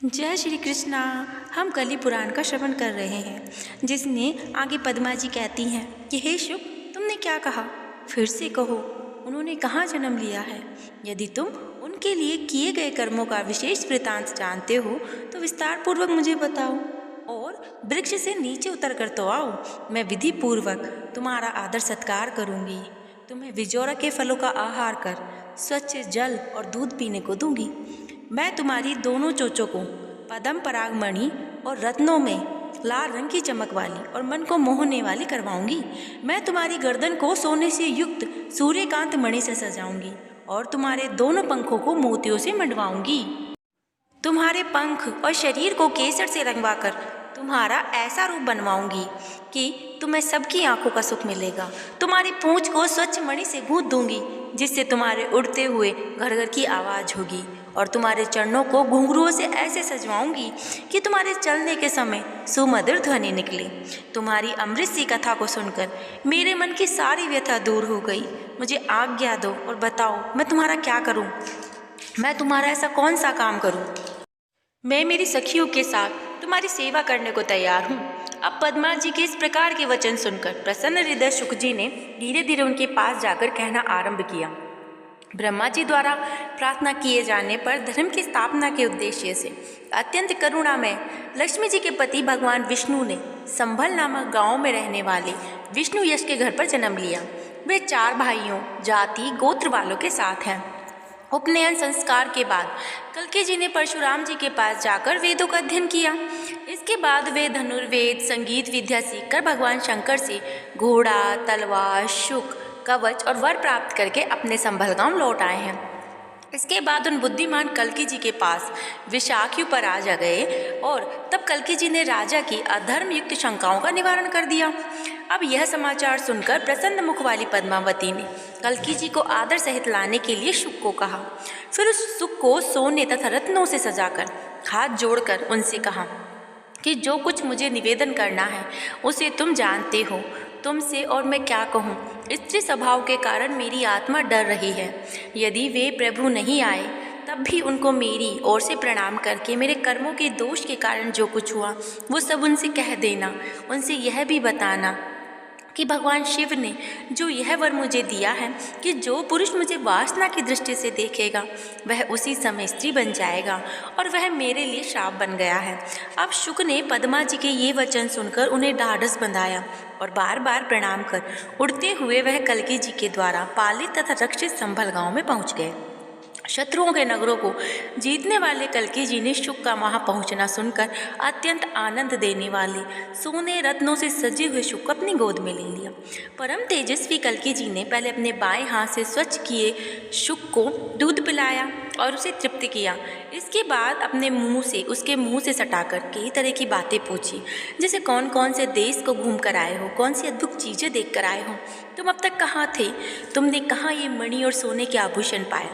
जय श्री कृष्णा। हम कली पुराण का श्रवण कर रहे हैं, जिसने आगे पद्मा जी कहती हैं कि हे शुक, तुमने क्या कहा? फिर से कहो, उन्होंने कहाँ जन्म लिया है? यदि तुम उनके लिए किए गए कर्मों का विशेष वृतांत जानते हो तो विस्तार पूर्वक मुझे बताओ, और वृक्ष से नीचे उतर कर तो आओ। मैं विधि पूर्वक तुम्हारा आदर सत्कार करूँगी। तुम्हें विजोरा के फलों का आहार कर स्वच्छ जल और दूध पीने को दूंगी। मैं तुम्हारी दोनों चोंचों को पद्म परागमणि और रत्नों में लाल रंग की चमक वाली और मन को मोहने वाली करवाऊंगी। मैं तुम्हारी गर्दन को सोने से युक्त सूर्यकांत मणि से सजाऊंगी और तुम्हारे दोनों पंखों को मोतियों से मंडवाऊंगी। तुम्हारे पंख और शरीर को केसर से रंगवाकर तुम्हारा ऐसा रूप बनवाऊंगी कि तुम्हें सबकी आंखों का सुख मिलेगा। तुम्हारी पूंछ को स्वच्छ मणि से गूंथ दूंगी, जिससे तुम्हारे उड़ते हुए घर घर की आवाज़ होगी, और तुम्हारे चरणों को घुंघरुओं से ऐसे सजवाऊंगी कि तुम्हारे चलने के समय सुमधुर ध्वनि निकले। तुम्हारी अमृत सी कथा को सुनकर मेरे मन की सारी व्यथा दूर हो गई। मुझे आज्ञा दो और बताओ, मैं तुम्हारा क्या करूं? मैं तुम्हारा ऐसा कौन सा काम करूं? मैं मेरी सखियों के साथ तुम्हारी सेवा करने को तैयार हूँ। अब पद्मा जी के इस प्रकार के वचन सुनकर प्रसन्न हृदय शुक जी ने धीरे धीरे उनके पास जाकर कहना आरंभ किया। ब्रह्मा जी द्वारा प्रार्थना किए जाने पर धर्म की स्थापना के उद्देश्य से अत्यंत करुणामय लक्ष्मी जी के पति भगवान विष्णु ने संभल नामक गांव में रहने वाले विष्णु यश के घर पर जन्म लिया। वे 4 भाइयों, जाति, गोत्र वालों के साथ हैं। उपनयन संस्कार के बाद कल्की जी ने परशुराम जी के पास जाकर वेदों का अध्ययन किया। इसके बाद वे धनुर्वेद, संगीत विद्या सीखकर भगवान शंकर से घोड़ा, तलवार, शुक, कवच और वर प्राप्त करके अपने संभल गांव लौट आए हैं। इसके बाद उन बुद्धिमान कल्की जी के पास विशाखयु पर आ जा गए, और तब कल्की जी ने राजा की अधर्म युक्त शंकाओं का निवारण कर दिया। अब यह समाचार सुनकर प्रसन्न मुख वाली पद्मावती ने कल्की जी को आदर सहित लाने के लिए शुक को कहा। फिर उस शुक को सोने तथा रत्नों से सजाकर हाथ जोड़कर उनसे कहा कि जो कुछ मुझे निवेदन करना है उसे तुम जानते हो। तुमसे और मैं क्या कहूँ, स्त्री स्वभाव के कारण मेरी आत्मा डर रही है। यदि वे प्रभु नहीं आए तब भी उनको मेरी ओर से प्रणाम करके मेरे कर्मों के दोष के कारण जो कुछ हुआ वो सब उनसे कह देना। उनसे यह भी बताना कि भगवान शिव ने जो यह वर मुझे दिया है कि जो पुरुष मुझे वासना की दृष्टि से देखेगा वह उसी समय स्त्री बन जाएगा, और वह मेरे लिए श्राप बन गया है। अब शुक ने पद्मा जी के ये वचन सुनकर उन्हें ढाढ़स बंधाया और बार बार प्रणाम कर उड़ते हुए वह कल्की जी के द्वारा पालित तथा रक्षित संभल गांव में पहुँच गए। शत्रुओं के नगरों को जीतने वाले कल्की जी ने शुक का वहां पहुंचना सुनकर अत्यंत आनंद देने वाले सोने रत्नों से सजे हुए शुक को अपनी गोद में ले लिया। परम तेजस्वी कल्की जी ने पहले अपने बाएं हाथ से स्वच्छ किए शुक को दूध पिलाया और उसे तृप्त किया। इसके बाद अपने मुंह से उसके मुंह से सटाकर कई तरह की बातें पूछी, जैसे कौन कौन से देश को घूम कर आए हो, कौन सी अद्भुत चीज़ें देख कर आए हो, तुम अब तक कहाँ थे, तुमने कहाँ ये मणि और सोने के आभूषण पाए।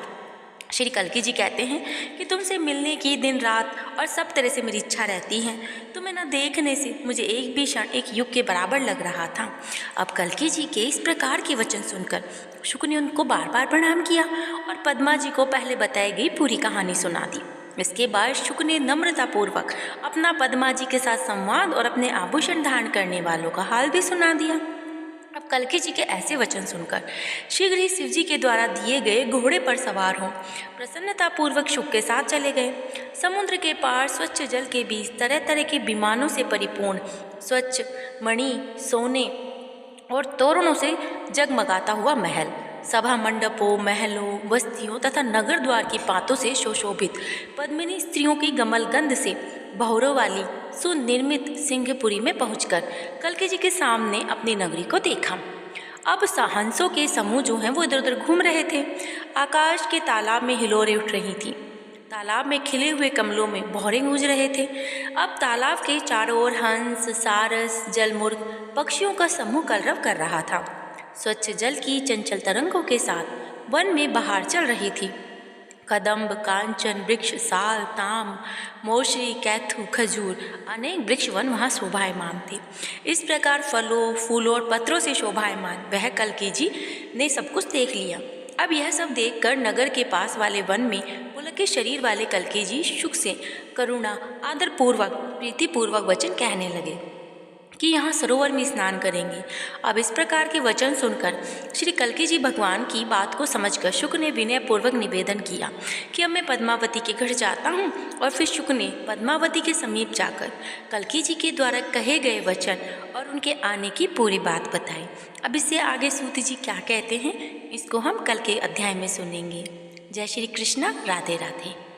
श्री कल्की जी कहते हैं कि तुमसे मिलने की दिन रात और सब तरह से मेरी इच्छा रहती है। तुम्हें न देखने से मुझे एक भी क्षण एक युग के बराबर लग रहा था। अब कल्की जी के इस प्रकार के वचन सुनकर शुक ने उनको बार बार प्रणाम किया और पद्मा जी को पहले बताई गई पूरी कहानी सुना दी। इसके बाद शुक ने नम्रतापूर्वक अपना पद्मा जी के साथ संवाद और अपने आभूषण धारण करने वालों का हाल भी सुना दिया। अब कल्की जी के ऐसे वचन सुनकर शीघ्र ही शिव जी के द्वारा दिए गए घोड़े पर सवार हो प्रसन्नतापूर्वक शुक के साथ चले गए। समुद्र के पार स्वच्छ जल के बीच तरह तरह के विमानों से परिपूर्ण स्वच्छ मणि, सोने और तोरणों से जगमगाता हुआ महल, सभा मंडपों, महलों, बस्तियों तथा नगर द्वार की पातों से सुशोभित पद्मिनी स्त्रियों की गमलगंध से भौरों वाली सुनिर्मित सिंहपुरी में पहुंचकर कल्की जी के सामने अपनी नगरी को देखा। अब हंसों के समूह जो हैं वो इधर उधर घूम रहे थे। आकाश के तालाब में हिलोरें उठ रही थी। तालाब में खिले हुए कमलों में भौरे गूंज रहे थे। अब तालाब के चारों ओर हंस, सारस, जलमुर्ग, पक्षियों का समूह कलरव कर रहा था। स्वच्छ जल की चंचल तरंगों के साथ वन में बहार चल रही थी। कदम्ब, कांचन वृक्ष, साल, ताम, मोशरी, कैथू, खजूर अनेक वृक्ष वन वहाँ शोभायमान थे। इस प्रकार फलों, फूलों और पत्रों से शोभायमान वह कल्की जी ने सब कुछ देख लिया। अब यह सब देखकर नगर के पास वाले वन में पुलक के शरीर वाले कल्कि जी शुक से करुणा आदरपूर्वक प्रीतिपूर्वक वचन कहने लगे कि यहाँ सरोवर में स्नान करेंगे। अब इस प्रकार के वचन सुनकर श्री कल्कि जी भगवान की बात को समझकर शुक ने विनयपूर्वक निवेदन किया कि अब मैं पद्मावती के घर जाता हूँ। और फिर शुक ने पद्मावती के समीप जाकर कल्कि जी के द्वारा कहे गए वचन और उनके आने की पूरी बात बताई। अब इससे आगे सूत जी क्या कहते हैं इसको हम कल के अध्याय में सुनेंगे। जय श्री कृष्णा, राधे राधे।